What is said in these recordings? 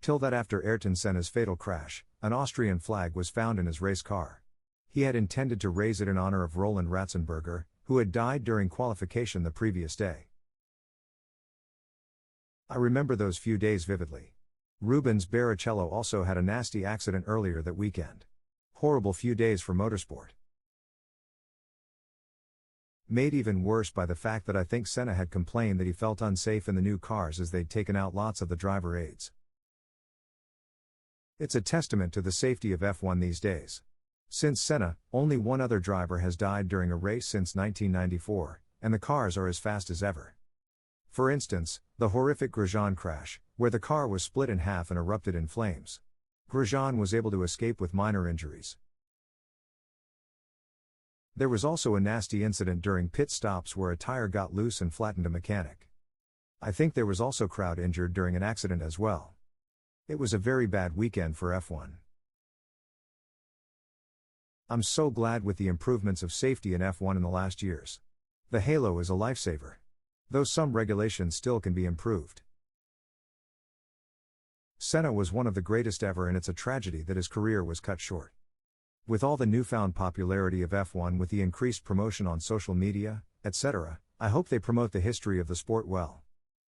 Till that after Ayrton Senna's fatal crash, an Austrian flag was found in his race car. He had intended to raise it in honor of Roland Ratzenberger, who had died during qualification the previous day. I remember those few days vividly. Rubens Barrichello also had a nasty accident earlier that weekend. Horrible few days for motorsport. Made even worse by the fact that I think Senna had complained that he felt unsafe in the new cars as they'd taken out lots of the driver aids. It's a testament to the safety of F1 these days. Since Senna, only one other driver has died during a race since 1994, and the cars are as fast as ever. For instance, the horrific Grosjean crash, where the car was split in half and erupted in flames. Grosjean was able to escape with minor injuries. There was also a nasty incident during pit stops where a tire got loose and flattened a mechanic. I think there was also crowd injured during an accident as well. It was a very bad weekend for F1. I'm so glad with the improvements of safety in F1 in the last years. The halo is a lifesaver. Though some regulations still can be improved. Senna was one of the greatest ever, and it's a tragedy that his career was cut short. With all the newfound popularity of F1, with the increased promotion on social media, etc., I hope they promote the history of the sport well.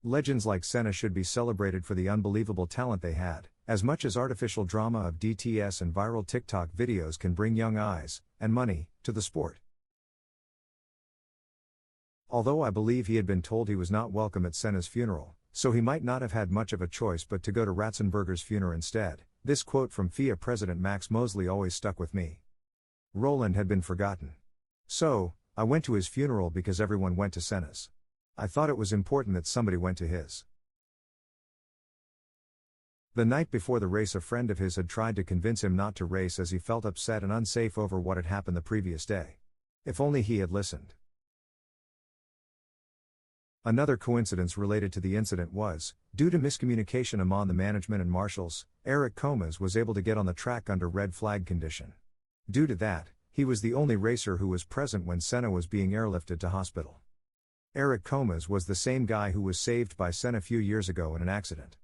Legends like Senna should be celebrated for the unbelievable talent they had, as much as artificial drama of DTS and viral TikTok videos can bring young eyes, and money, to the sport. Although I believe he had been told he was not welcome at Senna's funeral, so he might not have had much of a choice but to go to Ratzenberger's funeral instead, this quote from FIA President Max Mosley always stuck with me. Roland had been forgotten. So, I went to his funeral because everyone went to Senna's. I thought it was important that somebody went to his. The night before the race, a friend of his had tried to convince him not to race as he felt upset and unsafe over what had happened the previous day. If only he had listened. Another coincidence related to the incident was, due to miscommunication among the management and marshals, Eric Comas was able to get on the track under red flag condition. Due to that, he was the only racer who was present when Senna was being airlifted to hospital. Eric Comas was the same guy who was saved by Senna a few years ago in an accident.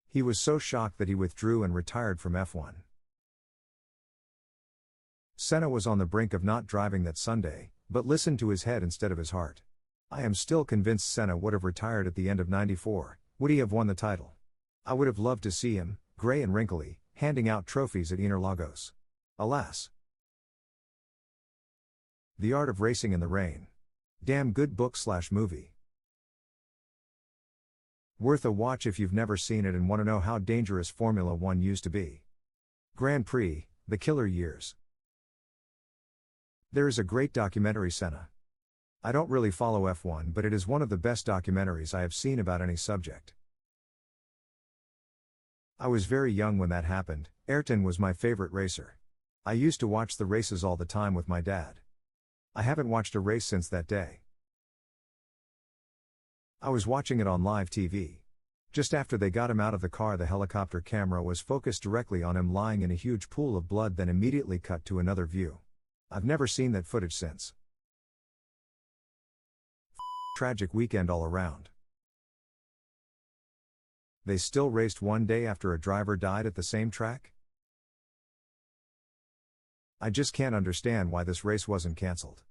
He was so shocked that he withdrew and retired from F1. Senna was on the brink of not driving that Sunday, but listened to his head instead of his heart. I am still convinced Senna would have retired at the end of '94, would he have won the title. I would have loved to see him, grey and wrinkly, handing out trophies at Interlagos. Alas. The Art of Racing in the Rain. Damn good book/movie. Worth a watch if you've never seen it and want to know how dangerous Formula One used to be. Grand Prix, The Killer Years. There is a great documentary, Senna. I don't really follow F1, but it is one of the best documentaries I have seen about any subject. I was very young when that happened. Ayrton was my favorite racer. I used to watch the races all the time with my dad. I haven't watched a race since that day. I was watching it on live TV. Just after they got him out of the car, the helicopter camera was focused directly on him lying in a huge pool of blood, then immediately cut to another view. I've never seen that footage since. Tragic weekend all around. They still raced one day after a driver died at the same track? I just can't understand why this race wasn't cancelled.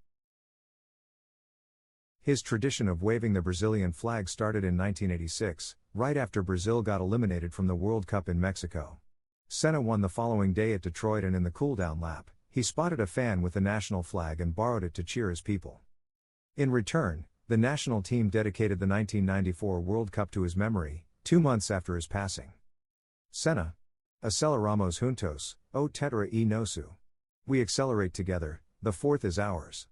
His tradition of waving the Brazilian flag started in 1986, right after Brazil got eliminated from the World Cup in Mexico. Senna won the following day at Detroit, and in the cool-down lap, he spotted a fan with the national flag and borrowed it to cheer his people. In return, the national team dedicated the 1994 World Cup to his memory, 2 months after his passing. Senna. Aceleramos juntos, o tetra e nosso. We accelerate together, the fourth is ours.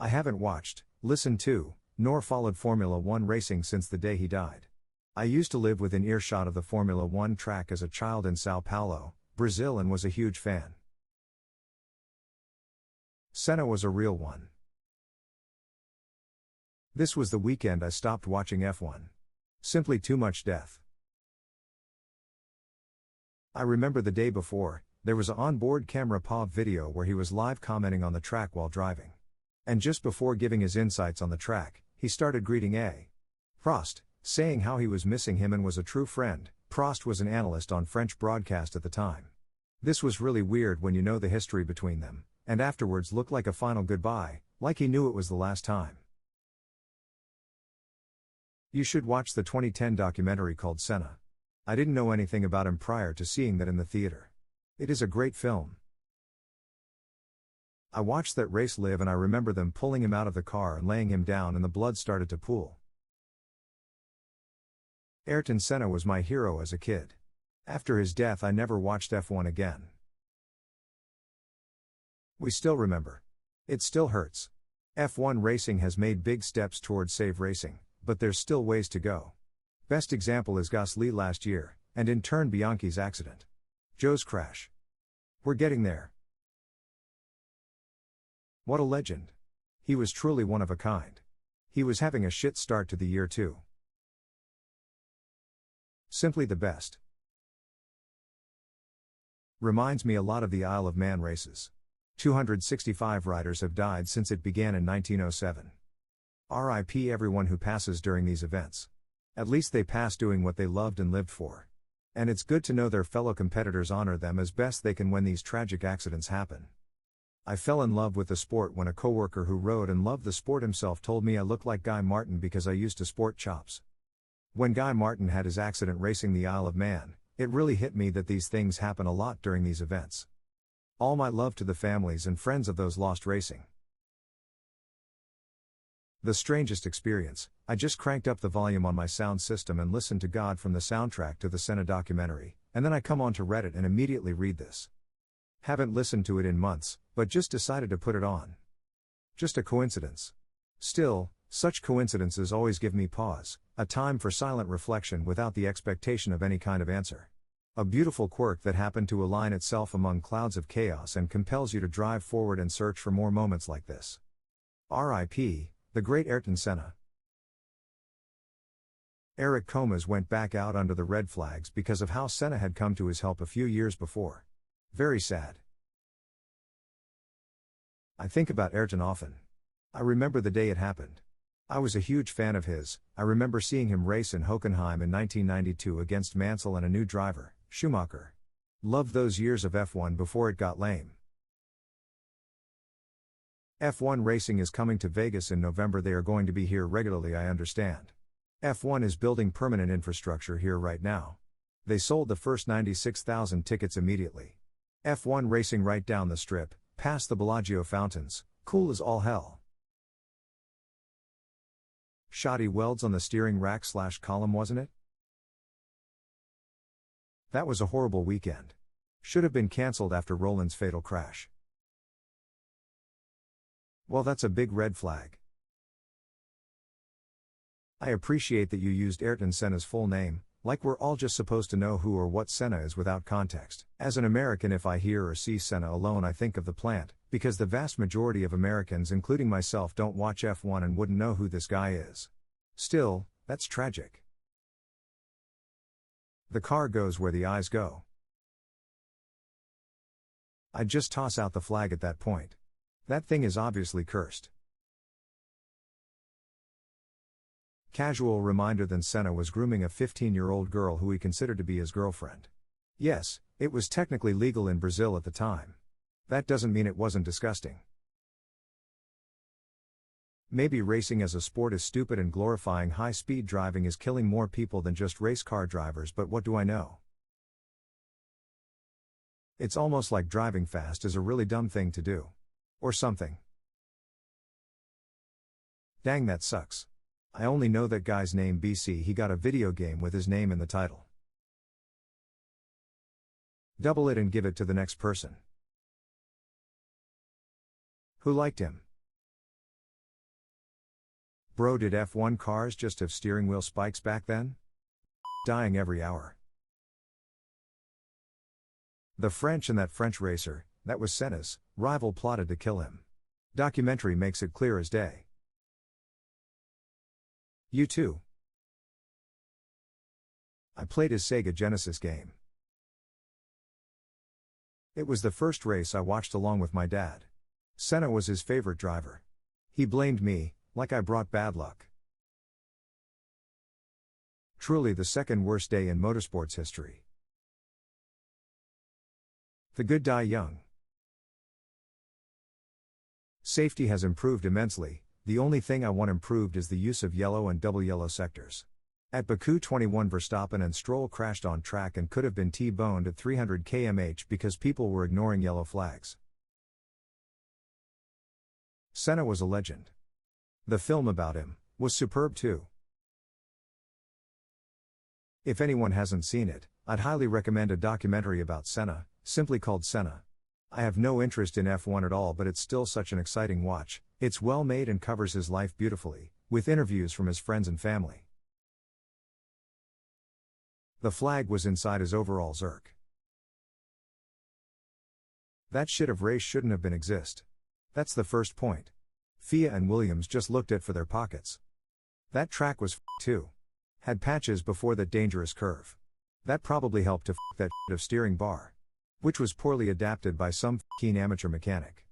I haven't watched, listened to, nor followed Formula One racing since the day he died. I used to live within earshot of the Formula One track as a child in Sao Paulo, Brazil, and was a huge fan. Senna was a real one. This was the weekend I stopped watching F1. Simply too much death. I remember the day before, there was an onboard camera POV video where he was live commenting on the track while driving. And just before giving his insights on the track, he started greeting A. Prost, saying how he was missing him and was a true friend. Prost was an analyst on French broadcast at the time. This was really weird when you know the history between them, and afterwards looked like a final goodbye, like he knew it was the last time. You should watch the 2010 documentary called Senna. I didn't know anything about him prior to seeing that in the theater. It is a great film. I watched that race live and I remember them pulling him out of the car and laying him down and the blood started to pool. Ayrton Senna was my hero as a kid. After his death I never watched F1 again. We still remember. It still hurts. F1 racing has made big steps towards safe racing, but there's still ways to go. Best example is Gasly last year, and in turn Bianchi's accident. Joe's crash. We're getting there. What a legend. He was truly one of a kind. He was having a shit start to the year too. Simply the best. Reminds me a lot of the Isle of Man races. 265 riders have died since it began in 1907. RIP everyone who passes during these events. At least they pass doing what they loved and lived for. And it's good to know their fellow competitors honor them as best they can when these tragic accidents happen. I fell in love with the sport when a coworker who rode and loved the sport himself told me I look like Guy Martin because I used to sport chops. When Guy Martin had his accident racing the Isle of Man, it really hit me that these things happen a lot during these events. All my love to the families and friends of those lost racing. The strangest experience, I just cranked up the volume on my sound system and listened to God from the soundtrack to the Senna documentary, and then I come on to Reddit and immediately read this. Haven't listened to it in months, but just decided to put it on. Just a coincidence. Still, such coincidences always give me pause, a time for silent reflection without the expectation of any kind of answer. A beautiful quirk that happened to align itself among clouds of chaos and compels you to drive forward and search for more moments like this. R.I.P., the great Ayrton Senna. Eric Comas went back out under the red flags because of how Senna had come to his help a few years before. Very sad. I think about Ayrton often. I remember the day it happened. I was a huge fan of his. I remember seeing him race in Hockenheim in 1992 against Mansell and a new driver, Schumacher. Loved those years of F1 before it got lame. F1 racing is coming to Vegas in November. They are going to be here regularly, I understand. F1 is building permanent infrastructure here right now. They sold the first 96,000 tickets immediately. F1 racing right down the strip, past the Bellagio fountains, cool as all hell. Shoddy welds on the steering rack / column, wasn't it? That was a horrible weekend. Should have been cancelled after Roland's fatal crash. Well, that's a big red flag. I appreciate that you used Ayrton Senna's full name, like we're all just supposed to know who or what Senna is without context. As an American, if I hear or see Senna alone, I think of the plant, because the vast majority of Americans, including myself, don't watch F1 and wouldn't know who this guy is. Still, that's tragic. The car goes where the eyes go. I'd just toss out the flag at that point. That thing is obviously cursed. Casual reminder that Senna was grooming a 15-year-old girl who he considered to be his girlfriend. Yes, it was technically legal in Brazil at the time. That doesn't mean it wasn't disgusting. Maybe racing as a sport is stupid and glorifying high-speed driving is killing more people than just race car drivers, but what do I know? It's almost like driving fast is a really dumb thing to do. Or something. Dang, that sucks. I only know that guy's name BC. He got a video game with his name in the title. Double it and give it to the next person. Who liked him? Bro, did F1 cars just have steering wheel spikes back then? Dying every hour. The French and that French racer, that was Senna's, rival plotted to kill him. Documentary makes it clear as day. You too. I played his Sega Genesis game. It was the first race I watched along with my dad. Senna was his favorite driver. He blamed me, like I brought bad luck. Truly the second worst day in motorsports history. The good die young. Safety has improved immensely. The only thing I want improved is the use of yellow and double yellow sectors. At Baku 21, Verstappen and Stroll crashed on track and could have been T-boned at 300 km/h because people were ignoring yellow flags. Senna was a legend. The film about him was superb too. If anyone hasn't seen it, I'd highly recommend a documentary about Senna, simply called Senna. I have no interest in F1 at all, but it's still such an exciting watch. It's well made and covers his life beautifully, with interviews from his friends and family. The flag was inside his overalls. That shit of race shouldn't have been exist. That's the first point. FIA and Williams just looked at for their pockets. That track was too. Had patches before that dangerous curve. That probably helped to that of steering bar. Which was poorly adapted by some keen amateur mechanic.